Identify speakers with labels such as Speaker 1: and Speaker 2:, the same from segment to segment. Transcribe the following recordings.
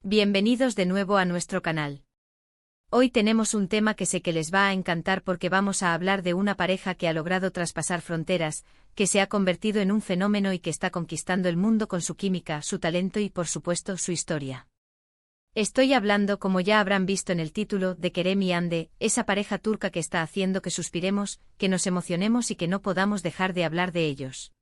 Speaker 1: Bienvenidos de nuevo a nuestro canal. Hoy tenemos un tema que sé que les va a encantar porque vamos a hablar de una pareja que ha logrado traspasar fronteras, que se ha convertido en un fenómeno y que está conquistando el mundo con su química, su talento y por supuesto su historia. Estoy hablando, como ya habrán visto en el título, de Kerem y Hande, esa pareja turca que está haciendo que suspiremos, que nos emocionemos y que no podamos dejar de hablar de ellos.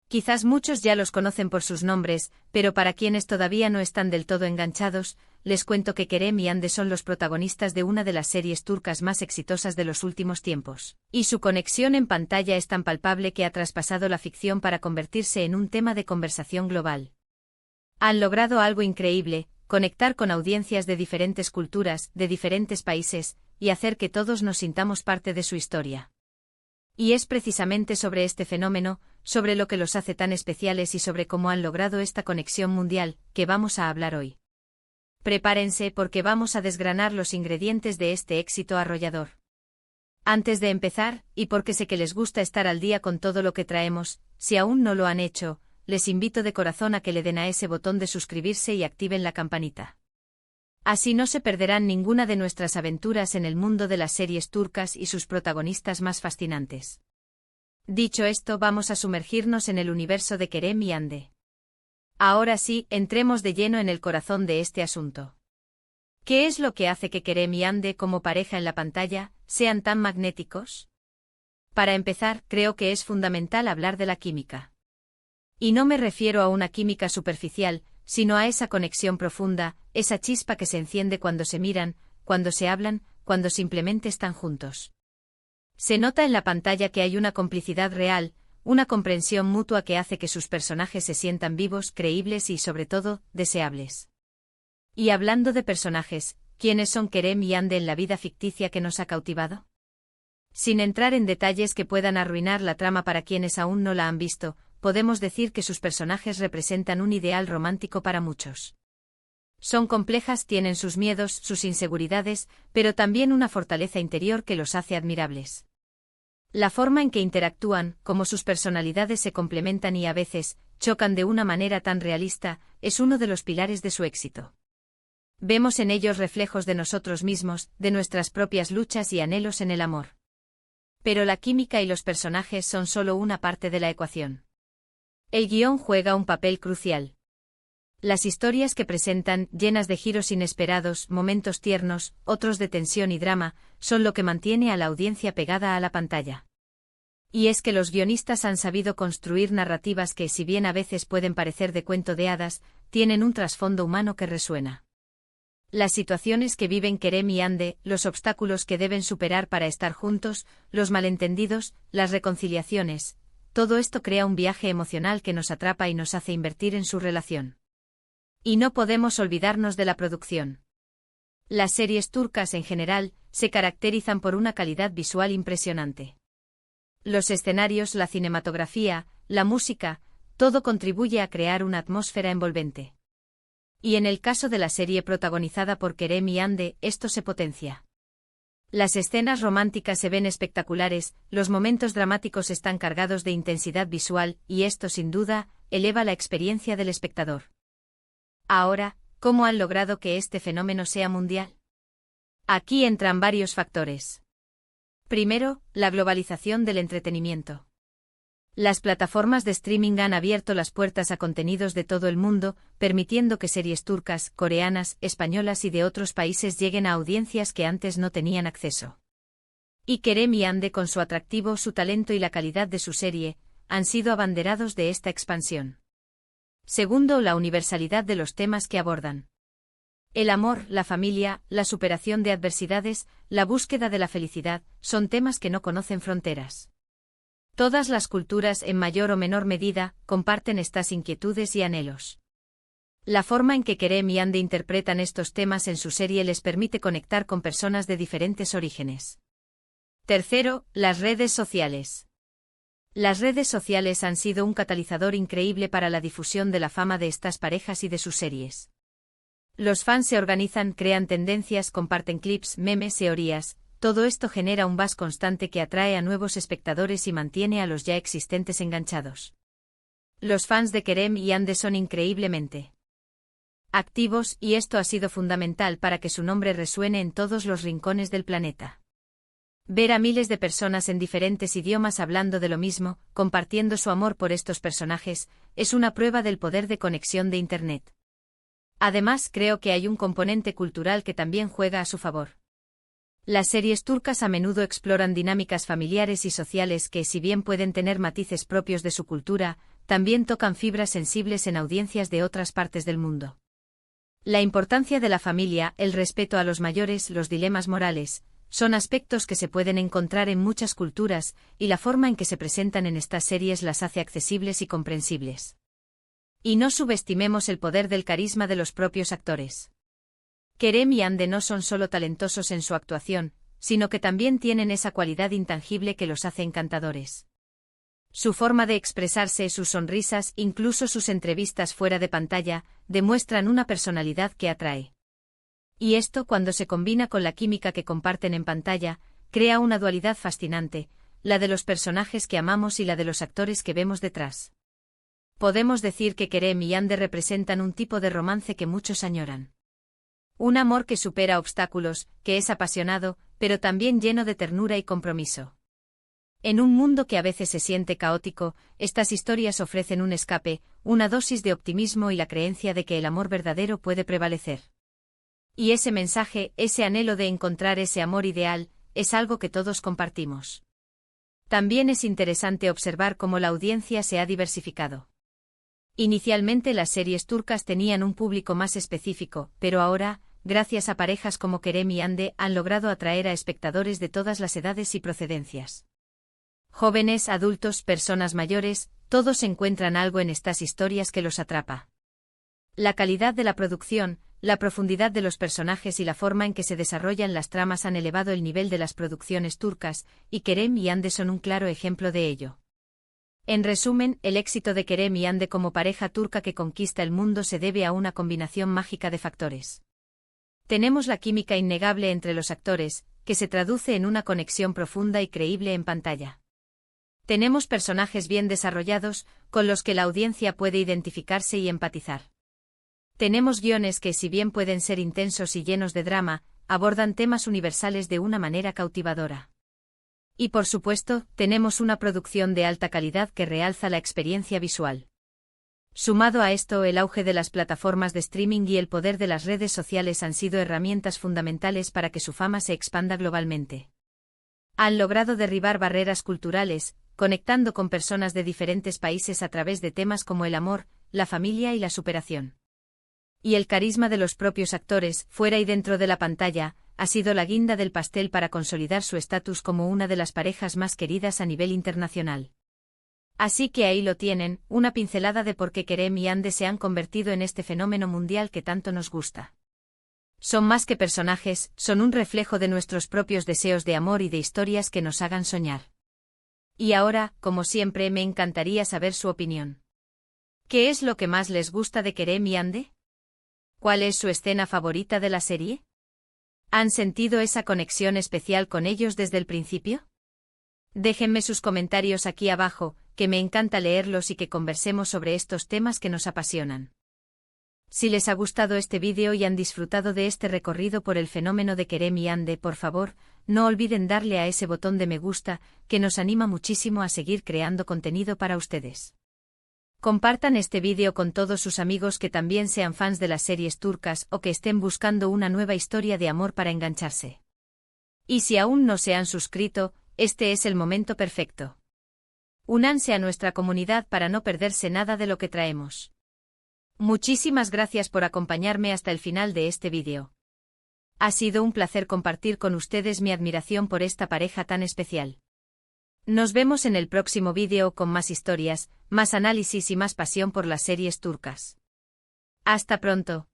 Speaker 1: Quizás muchos ya los conocen por sus nombres, pero para quienes todavía no están del todo enganchados, les cuento que Kerem y Hande son los protagonistas de una de las series turcas más exitosas de los últimos tiempos, y su conexión en pantalla es tan palpable que ha traspasado la ficción para convertirse en un tema de conversación global. Han logrado algo increíble: conectar con audiencias de diferentes culturas, de diferentes países, y hacer que todos nos sintamos parte de su historia. Y es precisamente sobre este fenómeno, sobre lo que los hace tan especiales y sobre cómo han logrado esta conexión mundial, que vamos a hablar hoy. Prepárense porque vamos a desgranar los ingredientes de este éxito arrollador. Antes de empezar, y porque sé que les gusta estar al día con todo lo que traemos, si aún no lo han hecho, les invito de corazón a que le den a ese botón de suscribirse y activen la campanita. Así no se perderán ninguna de nuestras aventuras en el mundo de las series turcas y sus protagonistas más fascinantes. Dicho esto, vamos a sumergirnos en el universo de Kerem y Hande. Ahora sí, entremos de lleno en el corazón de este asunto. ¿Qué es lo que hace que Kerem y Hande, como pareja en la pantalla, sean tan magnéticos? Para empezar, creo que es fundamental hablar de la química. Y no me refiero a una química superficial, sino a esa conexión profunda, esa chispa que se enciende cuando se miran, cuando se hablan, cuando simplemente están juntos. Se nota en la pantalla que hay una complicidad real, una comprensión mutua que hace que sus personajes se sientan vivos, creíbles y, sobre todo, deseables. Y hablando de personajes, ¿quiénes son Kerem y Hande en la vida ficticia que nos ha cautivado? Sin entrar en detalles que puedan arruinar la trama para quienes aún no la han visto, podemos decir que sus personajes representan un ideal romántico para muchos. Son complejas, tienen sus miedos, sus inseguridades, pero también una fortaleza interior que los hace admirables. La forma en que interactúan, cómo sus personalidades se complementan y a veces chocan de una manera tan realista, es uno de los pilares de su éxito. Vemos en ellos reflejos de nosotros mismos, de nuestras propias luchas y anhelos en el amor. Pero la química y los personajes son solo una parte de la ecuación. El guión juega un papel crucial. Las historias que presentan, llenas de giros inesperados, momentos tiernos, otros de tensión y drama, son lo que mantiene a la audiencia pegada a la pantalla. Y es que los guionistas han sabido construir narrativas que, si bien a veces pueden parecer de cuento de hadas, tienen un trasfondo humano que resuena. Las situaciones que viven Kerem y Hande, los obstáculos que deben superar para estar juntos, los malentendidos, las reconciliaciones, todo esto crea un viaje emocional que nos atrapa y nos hace invertir en su relación. Y no podemos olvidarnos de la producción. Las series turcas en general se caracterizan por una calidad visual impresionante. Los escenarios, la cinematografía, la música, todo contribuye a crear una atmósfera envolvente. Y en el caso de la serie protagonizada por Kerem y Hande, esto se potencia. Las escenas románticas se ven espectaculares, los momentos dramáticos están cargados de intensidad visual, y esto sin duda eleva la experiencia del espectador. Ahora, ¿cómo han logrado que este fenómeno sea mundial? Aquí entran varios factores. Primero, la globalización del entretenimiento. Las plataformas de streaming han abierto las puertas a contenidos de todo el mundo, permitiendo que series turcas, coreanas, españolas y de otros países lleguen a audiencias que antes no tenían acceso. Y Kerem y Hande, con su atractivo, su talento y la calidad de su serie, han sido abanderados de esta expansión. Segundo, la universalidad de los temas que abordan. El amor, la familia, la superación de adversidades, la búsqueda de la felicidad, son temas que no conocen fronteras. Todas las culturas, en mayor o menor medida, comparten estas inquietudes y anhelos. La forma en que Kerem y Hande interpretan estos temas en su serie les permite conectar con personas de diferentes orígenes. Tercero, las redes sociales. Las redes sociales han sido un catalizador increíble para la difusión de la fama de estas parejas y de sus series. Los fans se organizan, crean tendencias, comparten clips, memes, teorías. Todo esto genera un buzz constante que atrae a nuevos espectadores y mantiene a los ya existentes enganchados. Los fans de Kerem y Hande son increíblemente activos, y esto ha sido fundamental para que su nombre resuene en todos los rincones del planeta. Ver a miles de personas en diferentes idiomas hablando de lo mismo, compartiendo su amor por estos personajes, es una prueba del poder de conexión de Internet. Además, creo que hay un componente cultural que también juega a su favor. Las series turcas a menudo exploran dinámicas familiares y sociales que, si bien pueden tener matices propios de su cultura, también tocan fibras sensibles en audiencias de otras partes del mundo. La importancia de la familia, el respeto a los mayores, los dilemas morales, son aspectos que se pueden encontrar en muchas culturas, y la forma en que se presentan en estas series las hace accesibles y comprensibles. Y no subestimemos el poder del carisma de los propios actores. Kerem y Hande no son solo talentosos en su actuación, sino que también tienen esa cualidad intangible que los hace encantadores. Su forma de expresarse, sus sonrisas, incluso sus entrevistas fuera de pantalla, demuestran una personalidad que atrae. Y esto, cuando se combina con la química que comparten en pantalla, crea una dualidad fascinante, la de los personajes que amamos y la de los actores que vemos detrás. Podemos decir que Kerem y Hande representan un tipo de romance que muchos añoran. Un amor que supera obstáculos, que es apasionado, pero también lleno de ternura y compromiso. En un mundo que a veces se siente caótico, estas historias ofrecen un escape, una dosis de optimismo y la creencia de que el amor verdadero puede prevalecer. Y ese mensaje, ese anhelo de encontrar ese amor ideal, es algo que todos compartimos. También es interesante observar cómo la audiencia se ha diversificado. Inicialmente las series turcas tenían un público más específico, pero ahora, gracias a parejas como Kerem y Hande, han logrado atraer a espectadores de todas las edades y procedencias. Jóvenes, adultos, personas mayores, todos encuentran algo en estas historias que los atrapa. La calidad de la producción, la profundidad de los personajes y la forma en que se desarrollan las tramas han elevado el nivel de las producciones turcas, y Kerem y Hande son un claro ejemplo de ello. En resumen, el éxito de Kerem y Hande como pareja turca que conquista el mundo se debe a una combinación mágica de factores. Tenemos la química innegable entre los actores, que se traduce en una conexión profunda y creíble en pantalla. Tenemos personajes bien desarrollados, con los que la audiencia puede identificarse y empatizar. Tenemos guiones que, si bien pueden ser intensos y llenos de drama, abordan temas universales de una manera cautivadora. Y por supuesto, tenemos una producción de alta calidad que realza la experiencia visual. Sumado a esto, el auge de las plataformas de streaming y el poder de las redes sociales han sido herramientas fundamentales para que su fama se expanda globalmente. Han logrado derribar barreras culturales, conectando con personas de diferentes países a través de temas como el amor, la familia y la superación. Y el carisma de los propios actores, fuera y dentro de la pantalla, ha sido la guinda del pastel para consolidar su estatus como una de las parejas más queridas a nivel internacional. Así que ahí lo tienen, una pincelada de por qué Kerem y Hande se han convertido en este fenómeno mundial que tanto nos gusta. Son más que personajes, son un reflejo de nuestros propios deseos de amor y de historias que nos hagan soñar. Y ahora, como siempre, me encantaría saber su opinión. ¿Qué es lo que más les gusta de Kerem y Hande? ¿Cuál es su escena favorita de la serie? ¿Han sentido esa conexión especial con ellos desde el principio? Déjenme sus comentarios aquí abajo, que me encanta leerlos y que conversemos sobre estos temas que nos apasionan. Si les ha gustado este vídeo y han disfrutado de este recorrido por el fenómeno de Kerem y Hande, por favor, no olviden darle a ese botón de me gusta, que nos anima muchísimo a seguir creando contenido para ustedes. Compartan este vídeo con todos sus amigos que también sean fans de las series turcas o que estén buscando una nueva historia de amor para engancharse. Y si aún no se han suscrito, este es el momento perfecto. Únanse a nuestra comunidad para no perderse nada de lo que traemos. Muchísimas gracias por acompañarme hasta el final de este vídeo. Ha sido un placer compartir con ustedes mi admiración por esta pareja tan especial. Nos vemos en el próximo vídeo con más historias, más análisis y más pasión por las series turcas. Hasta pronto.